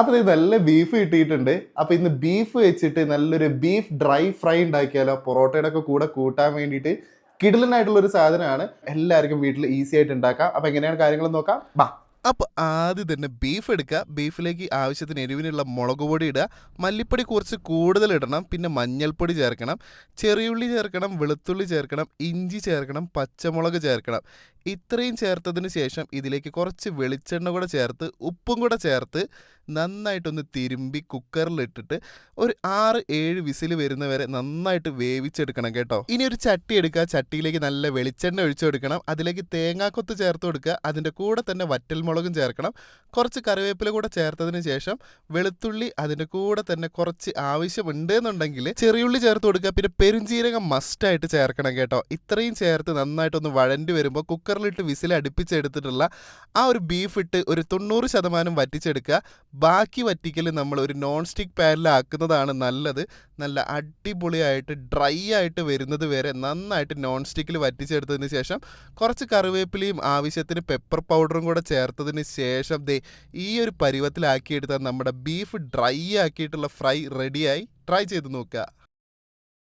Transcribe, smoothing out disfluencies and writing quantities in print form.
അപ്പോൾ ഇത് നല്ല ബീഫ് കിട്ടിയിട്ടുണ്ട്. അപ്പോൾ ഇന്ന് ബീഫ് വെച്ചിട്ട് നല്ലൊരു ബീഫ് ഡ്രൈ ഫ്രൈ ഉണ്ടാക്കിയാലോ? പൊറോട്ടയുടെ ഒക്കെ കൂടെ കൂട്ടാൻ വേണ്ടിയിട്ട് കിടിലനായിട്ടുള്ള ഒരു സാധനമാണ്. എല്ലാവർക്കും വീട്ടിൽ ഈസി ആയിട്ട് ഉണ്ടാക്കാം. അപ്പോൾ എങ്ങനെയാണ് കാര്യങ്ങൾ നോക്കാം. ബാ. അപ്പോൾ ആദ്യം തന്നെ ബീഫ് എടുക്കുക. ബീഫിലേക്ക് ആവശ്യത്തിന് എരിവിനുള്ള മുളക് പൊടി ഇടുക. മല്ലിപ്പൊടി കുറച്ച് കൂടുതൽ ഇടണം. പിന്നെ മഞ്ഞൾപ്പൊടി ചേർക്കണം, ചെറിയുള്ളി ചേർക്കണം, വെളുത്തുള്ളി ചേർക്കണം, ഇഞ്ചി ചേർക്കണം, പച്ചമുളക് ചേർക്കണം. ഇത്രയും ചേർത്തതിന് ശേഷം ഇതിലേക്ക് കുറച്ച് വെളിച്ചെണ്ണ കൂടെ ചേർത്ത് ഉപ്പും കൂടെ ചേർത്ത് നന്നായിട്ടൊന്ന് തിരുമ്പി കുക്കറിലിട്ടിട്ട് ഒരു 6-7 വിസിൽ വരുന്നവരെ നന്നായിട്ട് വേവിച്ചെടുക്കണം കേട്ടോ. ഇനി ഒരു ചട്ടി എടുക്കുക. ചട്ടിയിലേക്ക് നല്ല വെളിച്ചെണ്ണ ഒഴിച്ചു കൊടുക്കണം. അതിലേക്ക് തേങ്ങാക്കൊത്ത് ചേർത്ത് കൊടുക്കുക. അതിൻ്റെ കൂടെ തന്നെ വറ്റൽമുളകും ചേർക്കണം. കുറച്ച് കറിവേപ്പില കൂടെ ചേർത്തതിന് ശേഷം വെളുത്തുള്ളി അതിൻ്റെ കൂടെ തന്നെ കുറച്ച് ആവശ്യമുണ്ട് എന്നുണ്ടെങ്കിൽ ചെറിയുള്ളി ചേർത്ത് കൊടുക്കുക. പിന്നെ പെരുംജീരകം മസ്റ്റായിട്ട് ചേർക്കണം കേട്ടോ. ഇത്രയും ചേർത്ത് നന്നായിട്ടൊന്ന് വഴണ്ടി വരുമ്പോൾ കുക്കറിലിട്ട് വിസിൽ അടുപ്പിച്ചെടുത്തിട്ടുള്ള ആ ഒരു ബീഫ് ഇട്ട് ഒരു 90% വറ്റിച്ചെടുക്കുക. ബാക്കി വറ്റിക്കൽ നമ്മൾ ഒരു നോൺ സ്റ്റിക്ക് പാനിലാക്കുന്നതാണ് നല്ലത്. നല്ല അടിപൊളിയായിട്ട് ഡ്രൈ ആയിട്ട് വരുന്നത് വരെ നന്നായിട്ട് നോൺ സ്റ്റിക്കിൽ വറ്റിച്ചെടുത്തതിന് ശേഷം കുറച്ച് കറിവേപ്പിലയും ആവശ്യത്തിന് പെപ്പർ പൗഡറും കൂടെ ചേർത്തതിന് ശേഷം ഈ ഒരു പരുവത്തിലാക്കിയെടുത്താൽ നമ്മുടെ ബീഫ് ഡ്രൈ ആക്കിയിട്ടുള്ള ഫ്രൈ റെഡിയായി. ട്രൈ ചെയ്ത് നോക്കുക.